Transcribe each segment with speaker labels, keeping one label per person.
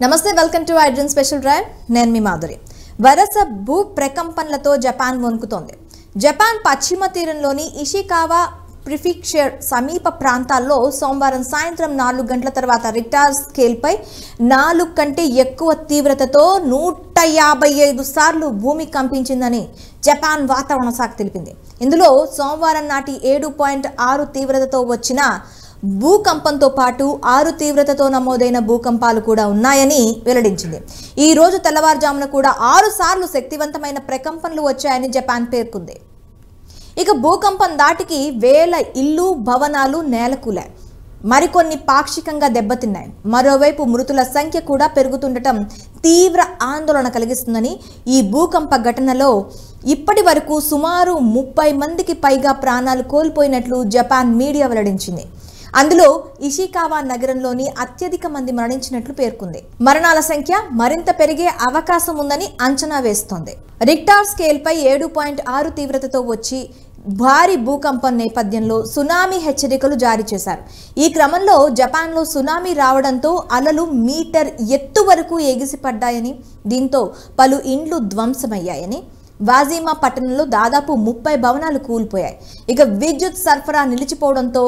Speaker 1: నమస్తే, welcome to iDream special drive. నేను మీ మాధురి. వరస భూ ప్రకంపనలతో జపాన్ వణుకుతోంది. జపాన్ పశ్చిమ తీరంలోని ఇషికావా ప్రిఫెక్చర్ సమీప ప్రాంతాల్లో సోమవారం సాయంత్రం 4 గంటల తర్వాత రిక్టార్ స్కేల్పై 4 కంటే ఎక్కువ తీవ్రతతో 155 సార్లు భూమి కంపించిందని జపాన్ వాతావరణ శాఖ తెలిపింది. ఇందులో సోమవారం నాటి 7.6 తీవ్రతతో వచ్చిన భూకంపంతో పాటు 6 తీవ్రతతో నమోదైన భూకంపాలు కూడా ఉన్నాయని వెల్లడించింది. ఈ రోజు తెల్లవారుజామున కూడా 6 సార్లు శక్తివంతమైన ప్రకంపనలు వచ్చాయని జపాన్ పేర్కొంది. ఇక భూకంపం దాటికి వేల ఇల్లు, భవనాలు నేలకూలాయి. మరికొన్ని పాక్షికంగా దెబ్బతిన్నాయి. మరోవైపు మృతుల సంఖ్య కూడా పెరుగుతుండటం తీవ్ర ఆందోళన కలిగిస్తుందని, ఈ భూకంప ఘటనలో ఇప్పటి వరకు సుమారు 30 మందికి పైగా ప్రాణాలు కోల్పోయినట్లు జపాన్ మీడియా వెల్లడించింది. అందులో ఇషికావా నగరంలోని అత్యధిక మంది మరణించినట్లు పేర్కొంది. మరణాల సంఖ్య మరింత పెరిగే అవకాశం ఉందని అంచనా వేస్తోంది. రిక్టార్ స్కేల్పై 7.6 తీవ్రతతో వచ్చి భారీ భూకంపం నేపథ్యంలో సునామీ హెచ్చరికలు జారీ చేశారు. ఈ క్రమంలో జపాన్లో సునామీ రావడంతో అలలు మీటర్ ఎత్తు వరకు ఎగిసిపడ్డాయని, దీంతో పలు ఇండ్లు ధ్వంసమయ్యాయని, వాజిమా పట్టణంలో దాదాపు 30 భవనాలు కూలిపోయాయి. ఇక విద్యుత్ సరఫరా నిలిచిపోవడంతో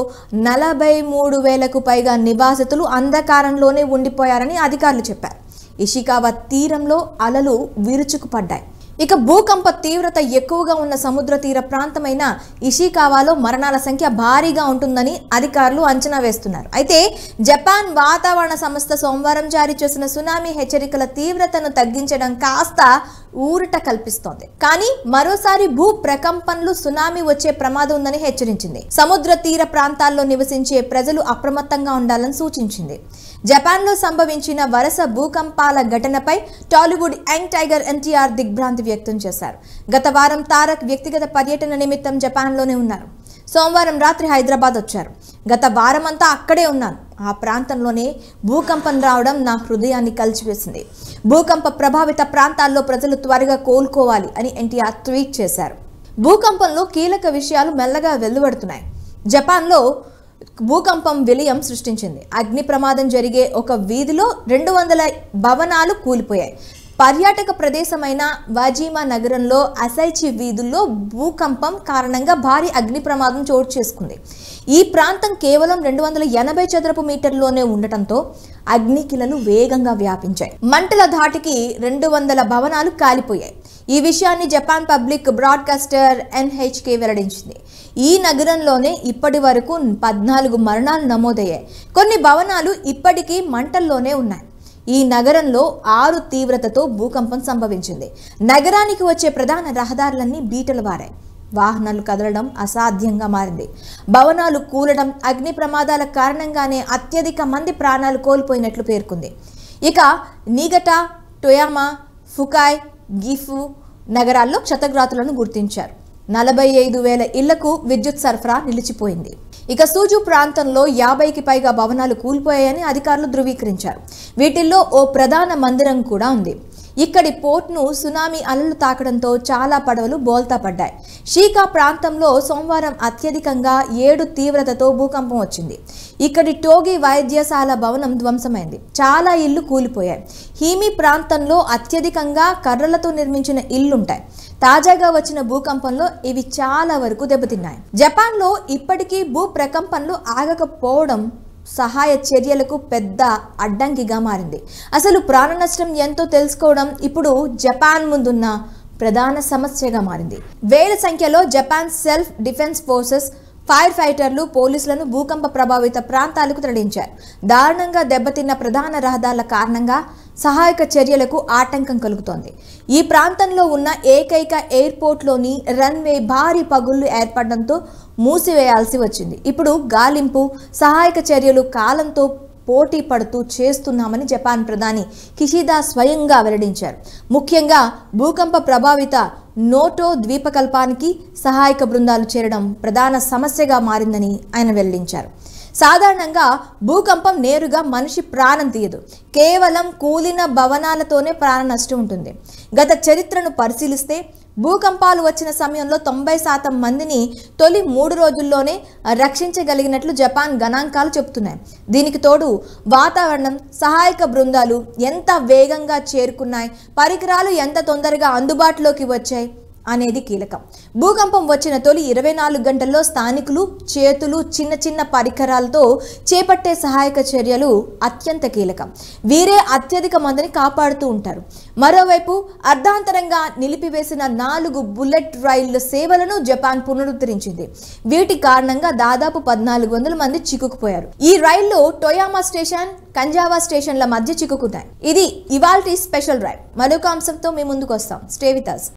Speaker 1: 43,000కు పైగా నివాసితులు అంధకారంలోనే ఉండిపోయారని అధికారులు చెప్పారు. ఇషికావా తీరంలో అలలు విరుచుకుపడ్డాయి. ఇక భూకంప తీవ్రత ఎక్కువగా ఉన్న సముద్ర తీర ప్రాంతమైన ఇషికావాలో మరణాల సంఖ్య భారీగా ఉంటుందని అధికారులు అంచనా వేస్తున్నారు. అయితే జపాన్ వాతావరణ సంస్థ సోమవారం జారీ చేసిన సునామీ హెచ్చరికల తీవ్రతను తగ్గించడం కాస్త ఊరట కల్పిస్తోంది. కానీ మరోసారి భూ ప్రకంపనలు, సునామీ వచ్చే ప్రమాదం ఉందని హెచ్చరించింది. సముద్ర తీర ప్రాంతాల్లో నివసించే ప్రజలు అప్రమత్తంగా ఉండాలని సూచించింది. జపాన్లో సంభవించిన వరుస భూకంపాల ఘటనపై టాలీవుడ్ యంగ్ టైగర్ ఎన్టీఆర్ దిగ్భ్రాంతి వ్యక్తం చేశారు. గత వారం తారక్ వ్యక్తిగత పర్యటన నిమిత్తం జపాన్లోనే ఉన్నారు. సోమవారం రాత్రి హైదరాబాద్ వచ్చారు. గత వారమంతా అక్కడే ఉన్నాను. ఆ ప్రాంతంలోనే భూకంపం రావడం నా హృదయాన్ని కలిచివేసింది. భూకంప ప్రభావిత ప్రాంతాల్లో ప్రజలు త్వరగా కోలుకోవాలి అని ఎన్టీఆర్ ట్వీట్ చేశారు. భూకంపంలో కీలక విషయాలు మెల్లగా వెలువడుతున్నాయి. జపాన్లో భూకంపం విలయం సృష్టించింది. అగ్ని ప్రమాదం జరిగే ఒక వీధిలో 200 భవనాలు కూలిపోయాయి. పర్యాటక ప్రదేశమైన వాజిమా నగరంలో అసైచి వీధుల్లో భూకంపం కారణంగా భారీ అగ్ని ప్రమాదం చోటు చేసుకుంది. ఈ ప్రాంతం కేవలం 280 చదరపు మీటర్లోనే ఉండటంతో అగ్నికిలలు వేగంగా వ్యాపించాయి. మంటల ధాటికి 200 భవనాలు కాలిపోయాయి. ఈ విషయాన్ని జపాన్ పబ్లిక్ బ్రాడ్కాస్టర్ ఎన్హెచ్కే వెల్లడించింది. ఈ నగరంలోనే ఇప్పటి వరకు 14 మరణాలు నమోదయ్యాయి. కొన్ని భవనాలు ఇప్పటికీ మంటల్లోనే ఉన్నాయి. ఈ నగరంలో 6 తీవ్రతతో భూకంపం సంభవించింది. నగరానికి వచ్చే ప్రధాన రహదారులన్నీ బీటలు వారాయి. వాహనాలు కదలడం అసాధ్యంగా మారింది. భవనాలు కూలడం, అగ్ని ప్రమాదాల కారణంగానే అత్యధిక మంది ప్రాణాలు కోల్పోయినట్లు పేర్కొంది. ఇక నిగటా, టొయామా, ఫుకాయ్, గిఫు నగరాల్లో క్షతగాత్రులను గుర్తించారు. 45,000 ఇళ్లకు విద్యుత్ సరఫరా నిలిచిపోయింది. ఇక సూజు ప్రాంతంలో 50కి పైగా భవనాలు కూలిపోయాయని అధికారులు ధృవీకరించారు. వీటిల్లో ఓ ప్రధాన మందిరం కూడా ఉంది. ఇక్కడి పోర్ట్ను సునామీ అలలు తాకడంతో చాలా పడవలు బోల్తా పడ్డాయి. షీకా ప్రాంతంలో సోమవారం అత్యధికంగా 7 తీవ్రతతో భూకంపం వచ్చింది. ఇక్కడి టోగి వైద్యశాల భవనం ధ్వంసమైంది. చాలా ఇళ్లు కూలిపోయాయి. హీమి ప్రాంతంలో అత్యధికంగా కర్రలతో నిర్మించిన ఇళ్లుంటాయి. తాజాగా వచ్చిన భూకంపంలో ఇవి చాలా వరకు దెబ్బతిన్నాయి. జపాన్లో ఇప్పటికీ భూ ప్రకంపనలు ఆగకపోవడం సహాయ చర్యలకు పెద్ద అడ్డంకిగా మారింది. అసలు ప్రాణ నష్టం ఎంతో తెలుసుకోవడం ఇప్పుడు జపాన్ ముందున్న ప్రధాన సమస్యగా మారింది. వేల సంఖ్యలో Japan self defence forces, fire ఫైటర్లు, పోలీసులను భూకంప ప్రభావిత ప్రాంతాలకు తరలించారు. దారుణంగా దెబ్బతిన్న ప్రధాన రహదారుల కారణంగా సహాయక చర్యలకు ఆటంకం కలుగుతోంది. ఈ ప్రాంతంలో ఉన్న ఏకైక ఎయిర్పోర్ట్లోని రన్వే భారీ పగుళ్లు ఏర్పడడంతో మూసివేయాల్సి వచ్చింది. ఇప్పుడు గాలింపు, సహాయక చర్యలు కాలంతో పోటీ పడుతూ చేస్తున్నామని జపాన్ ప్రధాని కిషిదా స్వయంగా వెల్లడించారు. ముఖ్యంగా భూకంప ప్రభావిత నోటో ద్వీపకల్పానికి సహాయక బృందాలు చేరడం ప్రధాన సమస్యగా మారిందని ఆయన వెల్లడించారు. సాధారణంగా భూకంపం నేరుగా మనిషి ప్రాణం తీయదు, కేవలం కూలిన భవనాలతోనే ప్రాణ నష్టం ఉంటుంది. గత చరిత్రను పరిశీలిస్తే భూకంపాలు వచ్చిన సమయంలో 90% మందిని తొలి 3 రోజుల్లోనే రక్షించగలిగినట్లు జపాన్ గణాంకాలు చెబుతున్నాయి. దీనికి తోడు వాతావరణం, సహాయక బృందాలు ఎంత వేగంగా చేరుకున్నాయి, పరికరాలు ఎంత తొందరగా అందుబాటులోకి వచ్చాయి అనేది కీలకం. భూకంపం వచ్చిన తొలి 24 గంటల్లో స్థానికులు చేతులు చిన్న చిన్న పరికరాలతో చేపట్టే సహాయక చర్యలు అత్యంత కీలకం. వీరే అత్యధిక మందిని కాపాడుతూ ఉంటారు. మరోవైపు అర్ధాంతరంగా నిలిపివేసిన 4 బుల్లెట్ రైళ్ల సేవలను జపాన్ పునరుద్ధరించింది. వీటి కారణంగా దాదాపు 1400 మంది చిక్కుకుపోయారు. ఈ రైళ్లు టొయామా స్టేషన్, కంజావా స్టేషన్ల మధ్య చిక్కుకున్నాయి. ఇది ఇవాల్టి స్పెషల్ డ్రైవ్. మరొక అంశంతో మీ ముందుకు వస్తాం. Stay with us.